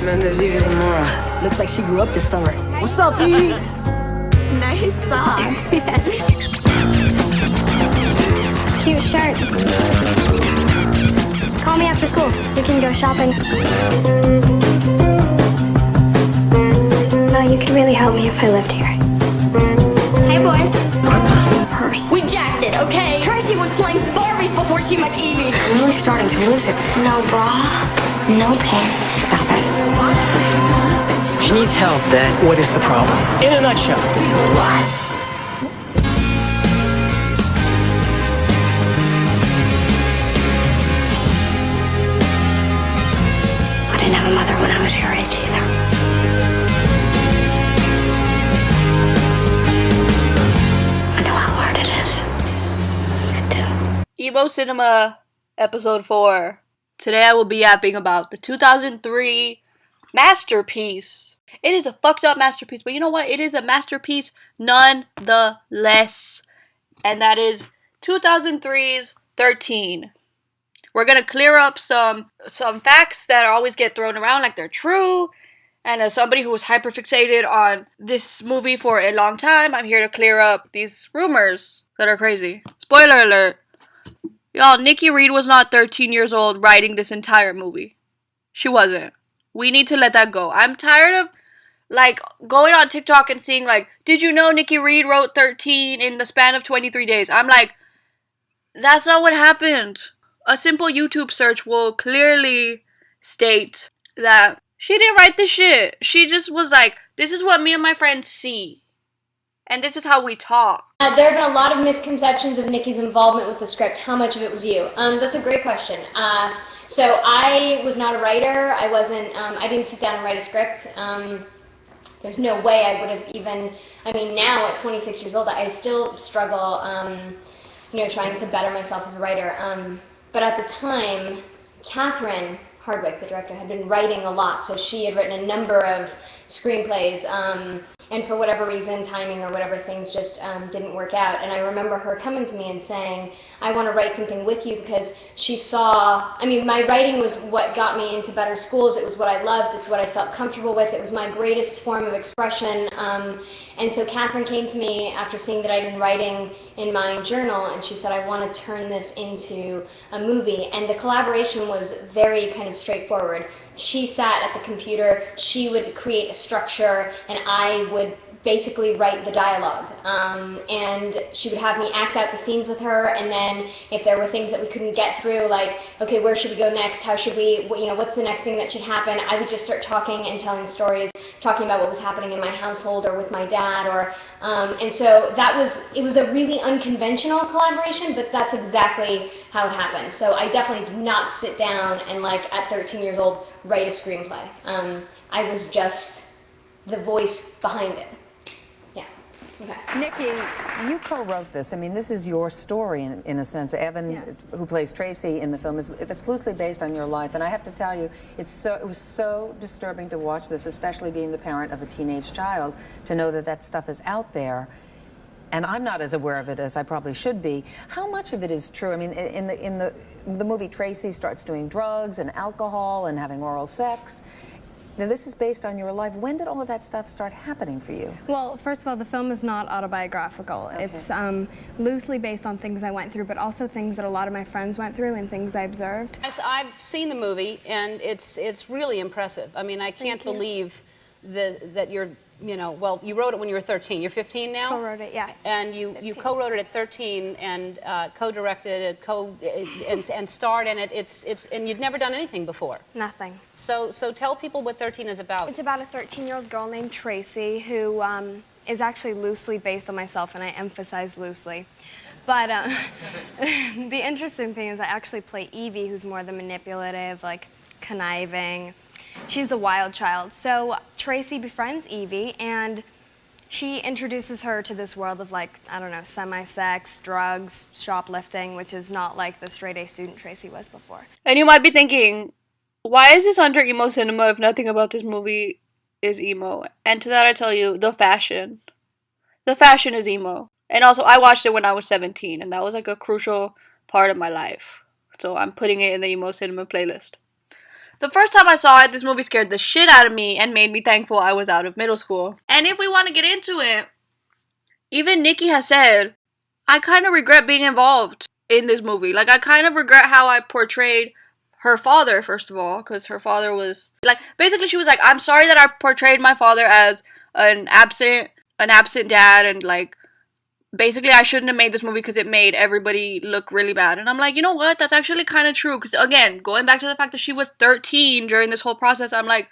Mendez Eve Zamora. Looks like she grew up this summer. What's up, E? Nice socks. Cute shirt. Call me after school. We can go shopping. Well, you could really help me if I lived here. Hey, boys. Purse. We jacked it, okay? Tracy was playing Barbies before she met Evie. I'm really starting to lose it. No bra, no pants. Stop it. She needs help, Dad. What is the problem? In a nutshell. I didn't have a mother when I was your age either. I know how hard it is. I do. Emo Cinema Episode 4. Today I will be yapping about the 2003 masterpiece. It is a fucked up masterpiece, but you know what? It is a masterpiece nonetheless. And that is 2003's 13. We're gonna clear up some facts that always get thrown around like they're true. And as somebody who was hyperfixated on this movie for a long time, I'm here to clear up these rumors that are crazy. Spoiler alert. Y'all, Nikki Reed was not 13 years old writing this entire movie. She wasn't. We need to let that go. I'm tired of, going on TikTok and seeing, did you know Nikki Reed wrote 13 in the span of 23 days? I'm like, that's not what happened. A simple YouTube search will clearly state that she didn't write this shit. She just was like, this is what me and my friends see. And this is how we talk. There have been a lot of misconceptions of Nikki's involvement with the script. How much of it was you? That's a great question. So I was not a writer. I didn't sit down and write a script. There's no way I would have even, now at 26 years old, I still struggle, trying to better myself as a writer. But at the time, Catherine Hardwick, the director, had been writing a lot, so she had written a number of screenplays, and for whatever reason, timing or whatever, things just didn't work out. And I remember her coming to me and saying, I want to write something with you, because she saw, my writing was what got me into better schools. It was what I loved. It's what I felt comfortable with. It was my greatest form of expression. And so Catherine came to me after seeing that I'd been writing in my journal, and she said, I want to turn this into a movie. And the collaboration was very kind of straightforward. She sat at the computer, she would create a structure, and I would basically write the dialogue. And she would have me act out the scenes with her, and then if there were things that we couldn't get through, like, okay, where should we go next? How should we, what's the next thing that should happen? I would just start talking and telling stories, talking about what was happening in my household or with my dad, and so it was a really unconventional collaboration, but that's exactly how it happened. So I definitely did not sit down and, at 13 years old, write a screenplay. I was just the voice behind it. Yeah. Okay. Nikki, you co-wrote this. This is your story in a sense. Evan, who plays Tracy in the film, it's loosely based on your life. And I have to tell you, it was so disturbing to watch this, especially being the parent of a teenage child, to know that stuff is out there. And I'm not as aware of it as I probably should be. How much of it is true? In the movie, Tracy starts doing drugs and alcohol and having oral sex. Now, this is based on your life. When did all of that stuff start happening for you? Well, first of all, the film is not autobiographical. Okay. It's loosely based on things I went through, but also things that a lot of my friends went through and things I observed. I've seen the movie, and it's really impressive. I can't believe that you're, well, you wrote it when you were 13. You're 15 now? Co-wrote it, yes. And you co-wrote it at 13 and co-directed it, and starred in it. And you'd never done anything before. Nothing. So tell people what 13 is about. It's about a 13-year-old girl named Tracy who is actually loosely based on myself, and I emphasize loosely. But the interesting thing is I actually play Evie, who's more the manipulative, conniving. She's the wild child. So Tracy befriends Evie, and she introduces her to this world of, semi-sex, drugs, shoplifting, which is not like the straight-A student Tracy was before. And you might be thinking, why is this under emo cinema if nothing about this movie is emo? And to that I tell you, the fashion. The fashion is emo. And also, I watched it when I was 17, and that was, a crucial part of my life. So I'm putting it in the emo cinema playlist. The first time I saw it, this movie scared the shit out of me and made me thankful I was out of middle school. And if we want to get into it, even Nikki has said, I kind of regret being involved in this movie. Like, I kind of regret how I portrayed her father, first of all, because her father was, like, basically she was like, I'm sorry that I portrayed my father as an absent dad, and, like, basically I shouldn't have made this movie because it made everybody look really bad. And I'm like, you know what? That's actually kind of true. Because, again, going back to the fact that she was 13 during this whole process, I'm like,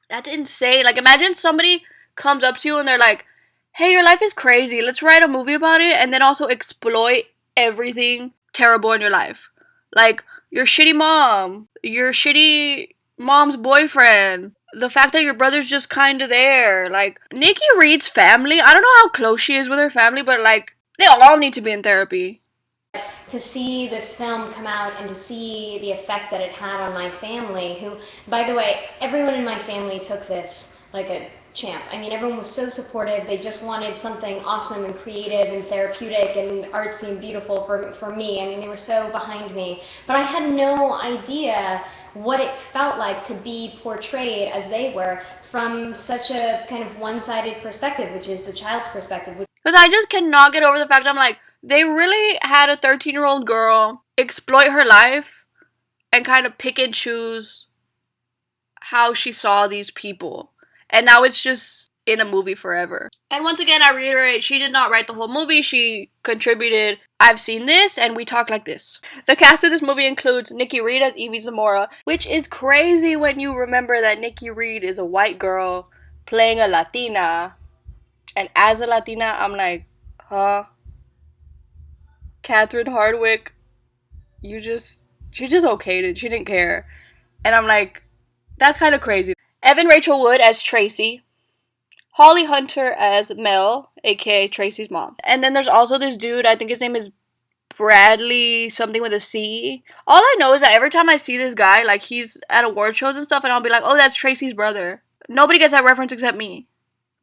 that's insane. Like, imagine somebody comes up to you and they're like, hey, your life is crazy. Let's write a movie about it and then also exploit everything terrible in your life. Like, your shitty mom, your shitty mom's boyfriend, the fact that your brother's just kind of there. Like, Nikki Reed's family, I don't know how close she is with her family, but, like, they all need to be in therapy. To see this film come out and to see the effect that it had on my family, who, by the way, everyone in my family took this like a champ. I mean, everyone was so supportive. They just wanted something awesome and creative and therapeutic and artsy and beautiful for me. I mean, they were so behind me. But I had no idea what it felt like to be portrayed as they were from such a kind of one-sided perspective, which is the child's perspective. Because I just cannot get over the fact I'm like, they really had a 13-year-old girl exploit her life and kind of pick and choose how she saw these people. And now it's just in a movie forever. And once again, I reiterate, she did not write the whole movie. She contributed, I've seen this, and we talk like this. The cast of this movie includes Nikki Reed as Evie Zamora, which is crazy when you remember that Nikki Reed is a white girl playing a Latina. And as a Latina, I'm like, huh? Catherine Hardwicke, she just okayed it. She didn't care. And I'm like, that's kind of crazy. Evan Rachel Wood as Tracy. Holly Hunter as Mel, aka Tracy's mom. And then there's also this dude, I think his name is Bradley, something with a C. All I know is that every time I see this guy, like, he's at award shows and stuff, and I'll be like, oh, that's Tracy's brother. Nobody gets that reference except me.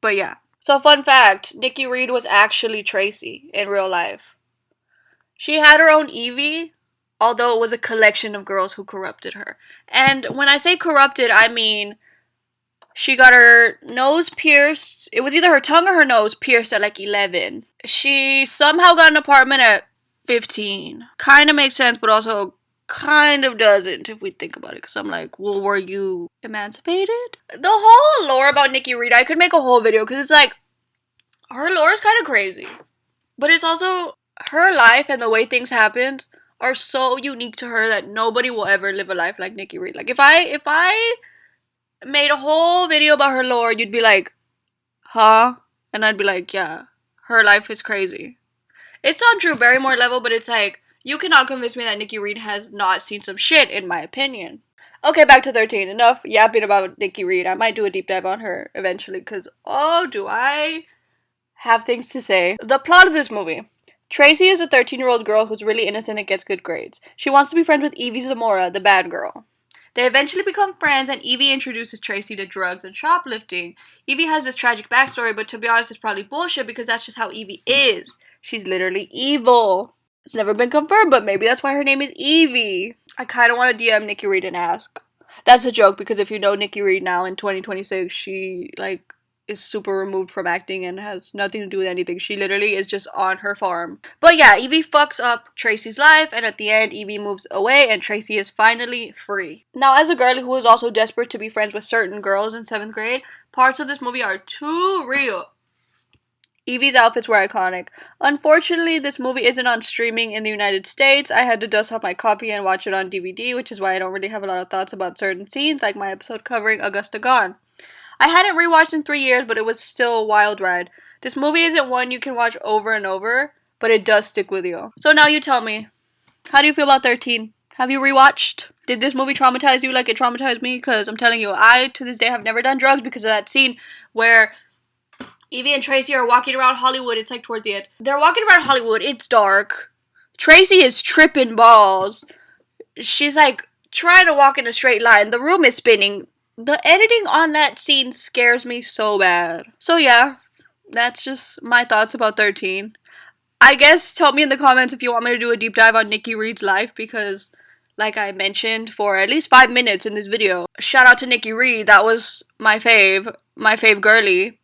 But yeah. So fun fact, Nikki Reed was actually Tracy in real life. She had her own Evie, although it was a collection of girls who corrupted her. And when I say corrupted, I mean she got her nose pierced. It was either her tongue or her nose pierced at like 11. She somehow got an apartment at 15. Kind of makes sense, but also kind of doesn't if we think about it. Because I'm like, well, were you emancipated? The whole lore about Nikki Reed, I could make a whole video because it's like, her lore is kind of crazy. But it's also, her life and the way things happened are so unique to her that nobody will ever live a life like Nikki Reed. Like, if I made a whole video about her lore, you'd be like, huh? And I'd be like, yeah, her life is crazy. It's on Drew Barrymore level, but it's like, you cannot convince me that Nikki Reed has not seen some shit, in my opinion. Okay, back to 13. Enough yapping about Nikki Reed. I might do a deep dive on her eventually, because, oh, do I have things to say. The plot of this movie. Tracy is a 13-year-old girl who's really innocent and gets good grades. She wants to be friends with Evie Zamora, the bad girl. They eventually become friends, and Evie introduces Tracy to drugs and shoplifting. Evie has this tragic backstory, but to be honest, it's probably bullshit because that's just how Evie is. She's literally evil. It's never been confirmed, but maybe that's why her name is Evie. I kind of want to DM Nikki Reed and ask. That's a joke, because if you know Nikki Reed now in 2026, she, like, is super removed from acting and has nothing to do with anything. She literally is just on her farm. But yeah, Evie fucks up Tracy's life, and at the end, Evie moves away and Tracy is finally free. Now, as a girl who was also desperate to be friends with certain girls in 7th grade, parts of this movie are too real. Evie's outfits were iconic. Unfortunately, this movie isn't on streaming in the United States. I had to dust off my copy and watch it on DVD, which is why I don't really have a lot of thoughts about certain scenes, like my episode covering Augusta Gone. I hadn't rewatched in 3 years, but it was still a wild ride. This movie isn't one you can watch over and over, but it does stick with you. So now you tell me, how do you feel about 13? Have you rewatched? Did this movie traumatize you like it traumatized me? Because I'm telling you, I, to this day, have never done drugs because of that scene where Evie and Tracy are walking around Hollywood. It's like towards the end. They're walking around Hollywood. It's dark. Tracy is tripping balls. She's like trying to walk in a straight line. The room is spinning. The editing on that scene scares me so bad. So yeah, that's just my thoughts about 13. I guess tell me in the comments if you want me to do a deep dive on Nikki Reed's life, because like I mentioned, for at least 5 minutes in this video. Shout out to Nikki Reed. That was my fave girly.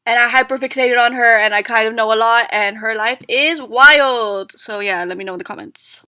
And I hyperfixated on her, and I kind of know a lot, and her life is wild. So yeah, let me know in the comments.